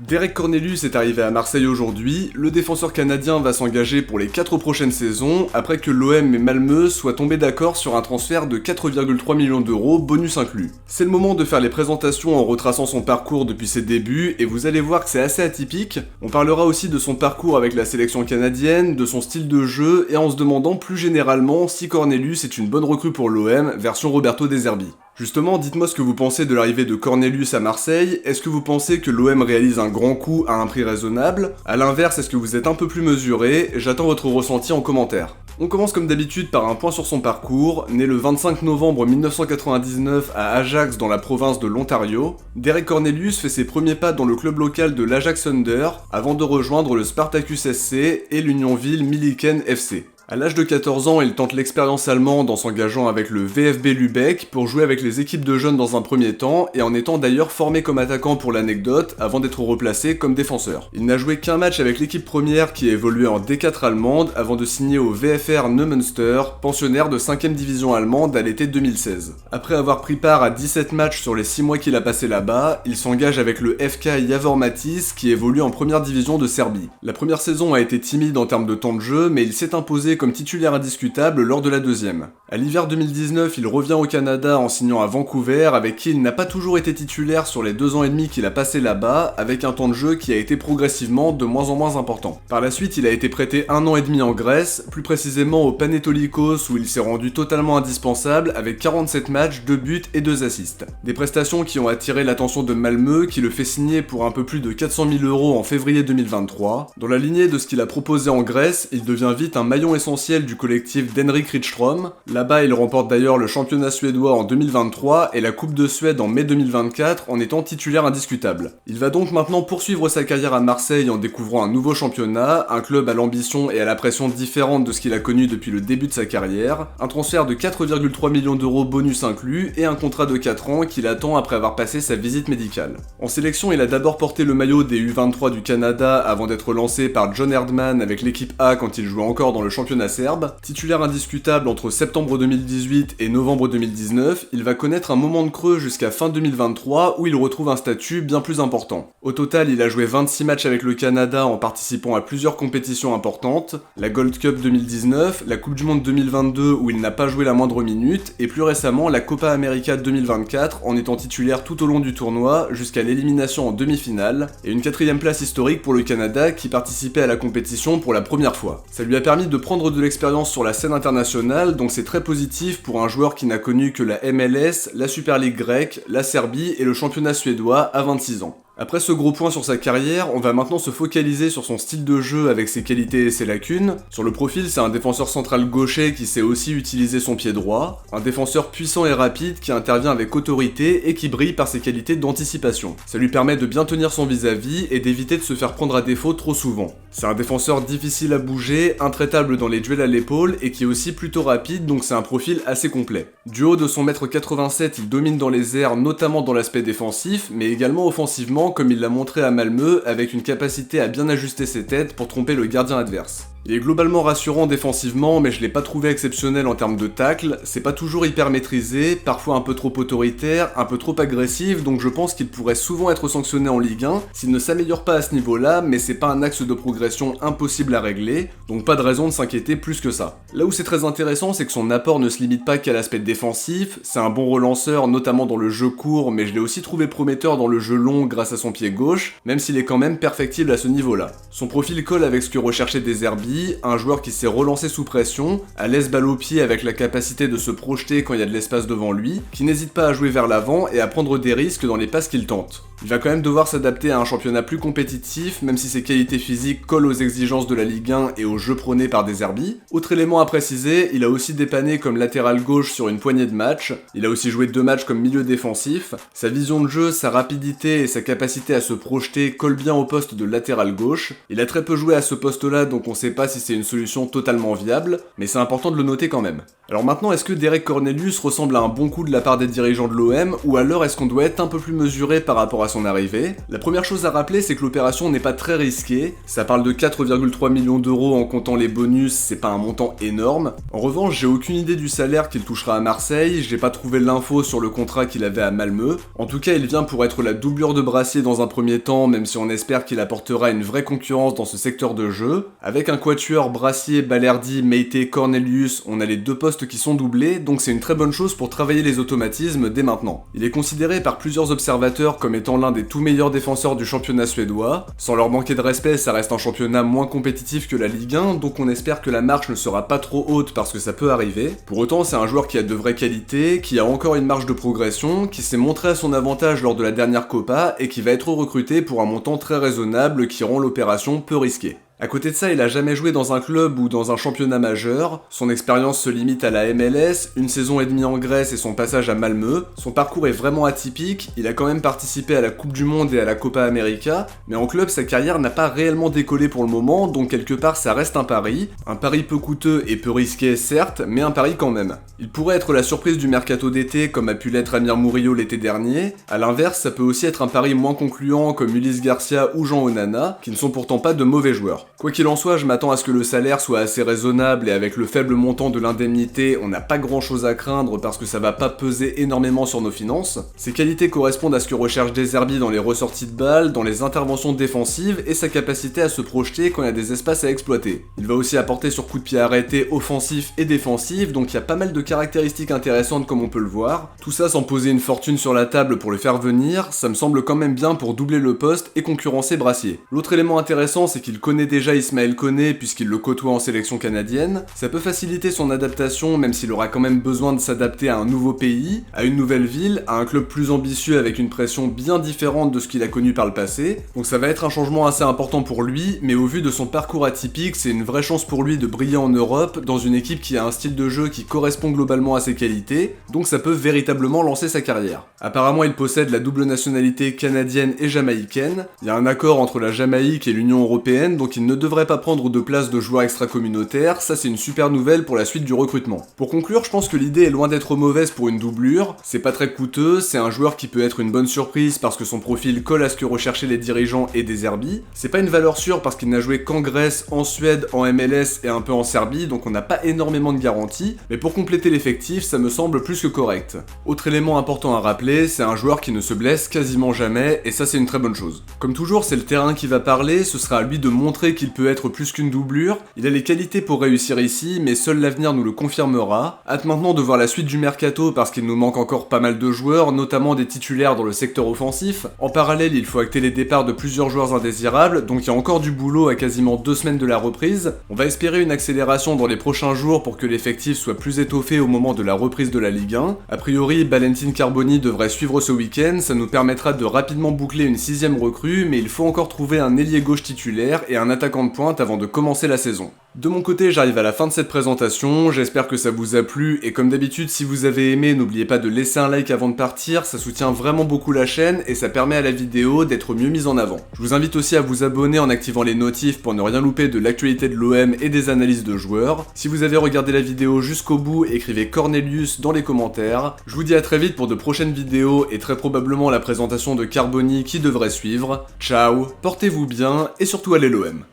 Derek Cornelius est arrivé à Marseille aujourd'hui, le défenseur canadien va s'engager pour les 4 prochaines saisons après que l'OM et Malmö soient tombés d'accord sur un transfert de 4,3 millions d'euros, bonus inclus. C'est le moment de faire les présentations en retraçant son parcours depuis ses débuts et vous allez voir que c'est assez atypique. On parlera aussi de son parcours avec la sélection canadienne, de son style de jeu et en se demandant plus généralement si Cornelius est une bonne recrue pour l'OM, version Roberto De Zerbi. Justement, dites-moi ce que vous pensez de l'arrivée de Cornelius à Marseille. Est-ce que vous pensez que l'OM réalise un grand coup à un prix raisonnable? A l'inverse, est-ce que vous êtes un peu plus mesuré? J'attends votre ressenti en commentaire. On commence comme d'habitude par un point sur son parcours. Né le 25 novembre 1999 à Ajax dans la province de l'Ontario, Derek Cornelius fait ses premiers pas dans le club local de l'Ajax Thunder avant de rejoindre le Spartacus SC et l'Unionville Milliken FC. À l'âge de 14 ans, il tente l'expérience allemande en s'engageant avec le VfB Lübeck pour jouer avec les équipes de jeunes dans un premier temps et en étant d'ailleurs formé comme attaquant pour l'anecdote avant d'être replacé comme défenseur. Il n'a joué qu'un match avec l'équipe première qui a évolué en D4 allemande avant de signer au VfR Neumünster, pensionnaire de 5ème division allemande à l'été 2016. Après avoir pris part à 17 matchs sur les 6 mois qu'il a passé là-bas, il s'engage avec le FK Javor Matic qui évolue en première division de Serbie. La première saison a été timide en termes de temps de jeu, mais il s'est imposé comme titulaire indiscutable lors de la deuxième. À l'hiver 2019, il revient au Canada en signant à Vancouver, avec qui il n'a pas toujours été titulaire sur les 2 ans et demi qu'il a passé là-bas, avec un temps de jeu qui a été progressivement de moins en moins important. Par la suite, il a été prêté 1 an et demi en Grèce, plus précisément au Panetolikos où il s'est rendu totalement indispensable avec 47 matchs, 2 buts et 2 assists. Des prestations qui ont attiré l'attention de Malmö qui le fait signer pour un peu plus de 400 000 € en février 2023. Dans la lignée de ce qu'il a proposé en Grèce, il devient vite un maillon essentiel du collectif d'Henrik Rydström. Là-bas, il remporte d'ailleurs le championnat suédois en 2023 et la Coupe de Suède en mai 2024 en étant titulaire indiscutable. Il va donc maintenant poursuivre sa carrière à Marseille en découvrant un nouveau championnat, un club à l'ambition et à la pression différente de ce qu'il a connu depuis le début de sa carrière, un transfert de 4,3 millions d'euros bonus inclus et un contrat de 4 ans qu'il attend après avoir passé sa visite médicale. En sélection, il a d'abord porté le maillot des U23 du Canada avant d'être lancé par John Herdman avec l'équipe A quand il jouait encore dans le championnat serbe. Titulaire indiscutable entre septembre 2018 et novembre 2019, il va connaître un moment de creux jusqu'à fin 2023 où il retrouve un statut bien plus important. Au total, il a joué 26 matchs avec le Canada en participant à plusieurs compétitions importantes, la Gold Cup 2019, la Coupe du Monde 2022 où il n'a pas joué la moindre minute, et plus récemment la Copa América 2024 en étant titulaire tout au long du tournoi jusqu'à l'élimination en demi-finale, et une 4ème place historique pour le Canada qui participait à la compétition pour la première fois. Ça lui a permis de prendre de l'expérience sur la scène internationale, donc c'est très positif pour un joueur qui n'a connu que la MLS, la Super League grecque, la Serbie et le championnat suédois à 26 ans. Après ce gros point sur sa carrière, on va maintenant se focaliser sur son style de jeu avec ses qualités et ses lacunes. Sur le profil, c'est un défenseur central gaucher qui sait aussi utiliser son pied droit, un défenseur puissant et rapide qui intervient avec autorité et qui brille par ses qualités d'anticipation. Ça lui permet de bien tenir son vis-à-vis et d'éviter de se faire prendre à défaut trop souvent. C'est un défenseur difficile à bouger, intraitable dans les duels à l'épaule et qui est aussi plutôt rapide, donc c'est un profil assez complet. Du haut de son 1m87, il domine dans les airs, notamment dans l'aspect défensif, mais également offensivement, comme il l'a montré à Malmö, avec une capacité à bien ajuster ses têtes pour tromper le gardien adverse. Il est globalement rassurant défensivement, mais je l'ai pas trouvé exceptionnel en termes de tacle, c'est pas toujours hyper maîtrisé, parfois un peu trop autoritaire, un peu trop agressif, donc je pense qu'il pourrait souvent être sanctionné en Ligue 1 s'il ne s'améliore pas à ce niveau-là, mais c'est pas un axe de progression impossible à régler, donc pas de raison de s'inquiéter plus que ça. Là où c'est très intéressant, c'est que son apport ne se limite pas qu'à l'aspect défensif, c'est un bon relanceur, notamment dans le jeu court, mais je l'ai aussi trouvé prometteur dans le jeu long grâce à son pied gauche, même s'il est quand même perfectible à ce niveau-là. Son profil colle avec ce que recherchait De Zerbi, un joueur qui s'est relancé sous pression, à l'aise balle au pied avec la capacité de se projeter quand il y a de l'espace devant lui, qui n'hésite pas à jouer vers l'avant et à prendre des risques dans les passes qu'il tente. Il va quand même devoir s'adapter à un championnat plus compétitif, même si ses qualités physiques collent aux exigences de la Ligue 1 et au jeu prôné par De Zerbi. Autre élément à préciser, il a aussi dépanné comme latéral gauche sur une poignée de matchs, il a aussi joué 2 matchs comme milieu défensif, sa vision de jeu, sa rapidité et sa capacité à se projeter collent bien au poste de latéral gauche. Il a très peu joué à ce poste-là, donc on sait pas si c'est une solution totalement viable, mais c'est important de le noter quand même. Alors maintenant, est-ce que Derek Cornelius ressemble à un bon coup de la part des dirigeants de l'OM, ou alors est-ce qu'on doit être un peu plus mesuré par rapport à son arrivée. La première chose à rappeler, c'est que l'opération n'est pas très risquée, ça parle de 4,3 millions d'euros en comptant les bonus, c'est pas un montant énorme. En revanche, j'ai aucune idée du salaire qu'il touchera à Marseille, j'ai pas trouvé l'info sur le contrat qu'il avait à Malmö. En tout cas, il vient pour être la doublure de Brassier dans un premier temps, même si on espère qu'il apportera une vraie concurrence dans ce secteur de jeu. Avec un quatuor Brassier, Balerdi, Meite, Cornelius, on a les deux postes qui sont doublés, donc c'est une très bonne chose pour travailler les automatismes dès maintenant. Il est considéré par plusieurs observateurs comme étant l'un des tout meilleurs défenseurs du championnat suédois. Sans leur manquer de respect, ça reste un championnat moins compétitif que la Ligue 1, donc on espère que la marche ne sera pas trop haute parce que ça peut arriver. Pour autant, c'est un joueur qui a de vraies qualités, qui a encore une marge de progression, qui s'est montré à son avantage lors de la dernière Copa et qui va être recruté pour un montant très raisonnable qui rend l'opération peu risquée. À côté de ça, il a jamais joué dans un club ou dans un championnat majeur, son expérience se limite à la MLS, une saison et demie en Grèce et son passage à Malmö. Son parcours est vraiment atypique, il a quand même participé à la Coupe du Monde et à la Copa América, mais en club sa carrière n'a pas réellement décollé pour le moment, donc quelque part ça reste un pari peu coûteux et peu risqué certes, mais un pari quand même. Il pourrait être la surprise du mercato d'été comme a pu l'être Amir Murillo l'été dernier, à l'inverse ça peut aussi être un pari moins concluant comme Ulysse Garcia ou Jean Onana, qui ne sont pourtant pas de mauvais joueurs. Quoi qu'il en soit, je m'attends à ce que le salaire soit assez raisonnable et avec le faible montant de l'indemnité, on n'a pas grand chose à craindre parce que ça va pas peser énormément sur nos finances. Ses qualités correspondent à ce que recherche De Zerbi dans les ressorties de balles, dans les interventions défensives et sa capacité à se projeter quand il y a des espaces à exploiter. Il va aussi apporter sur coup de pied arrêté offensif et défensif, donc il y a pas mal de caractéristiques intéressantes comme on peut le voir. Tout ça sans poser une fortune sur la table pour le faire venir, ça me semble quand même bien pour doubler le poste et concurrencer Brassier. L'autre élément intéressant, c'est qu'il connaît déjà Ismaël Koné puisqu'il le côtoie en sélection canadienne. Ça peut faciliter son adaptation même s'il aura quand même besoin de s'adapter à un nouveau pays, à une nouvelle ville, à un club plus ambitieux avec une pression bien différente de ce qu'il a connu par le passé. Donc ça va être un changement assez important pour lui, mais au vu de son parcours atypique, c'est une vraie chance pour lui de briller en Europe dans une équipe qui a un style de jeu qui correspond globalement à ses qualités, donc ça peut véritablement lancer sa carrière. Apparemment il possède la double nationalité canadienne et jamaïcaine, il y a un accord entre la Jamaïque et l'Union Européenne, donc il ne devrait pas prendre de place de joueurs extra-communautaires, ça c'est une super nouvelle pour la suite du recrutement. Pour conclure, je pense que l'idée est loin d'être mauvaise pour une doublure, c'est pas très coûteux, c'est un joueur qui peut être une bonne surprise parce que son profil colle à ce que recherchaient les dirigeants et De Zerbi, c'est pas une valeur sûre parce qu'il n'a joué qu'en Grèce, en Suède, en MLS et un peu en Serbie, donc on n'a pas énormément de garanties, mais pour compléter l'effectif, ça me semble plus que correct. Autre élément important à rappeler, c'est un joueur qui ne se blesse quasiment jamais, et ça c'est une très bonne chose. Comme toujours, c'est le terrain qui va parler, ce sera à lui de montrer qu'il peut être plus qu'une doublure, il a les qualités pour réussir ici, mais seul l'avenir nous le confirmera. Hâte maintenant de voir la suite du mercato parce qu'il nous manque encore pas mal de joueurs, notamment des titulaires dans le secteur offensif. En parallèle, il faut acter les départs de plusieurs joueurs indésirables, donc il y a encore du boulot à quasiment 2 semaines de la reprise. On va espérer une accélération dans les prochains jours pour que l'effectif soit plus étoffé au moment de la reprise de la Ligue 1. A priori, Valentin Carboni devrait suivre ce week-end, ça nous permettra de rapidement boucler une 6ème recrue, mais il faut encore trouver un ailier gauche titulaire et un attaquant de pointe avant de commencer la saison. De mon côté, j'arrive à la fin de cette présentation, j'espère que ça vous a plu, et comme d'habitude, si vous avez aimé, n'oubliez pas de laisser un like avant de partir, ça soutient vraiment beaucoup la chaîne, et ça permet à la vidéo d'être mieux mise en avant. Je vous invite aussi à vous abonner en activant les notifs pour ne rien louper de l'actualité de l'OM et des analyses de joueurs. Si vous avez regardé la vidéo jusqu'au bout, écrivez Cornelius dans les commentaires. Je vous dis à très vite pour de prochaines vidéos, et très probablement la présentation de Carboni qui devrait suivre. Ciao, portez-vous bien, et surtout allez l'OM.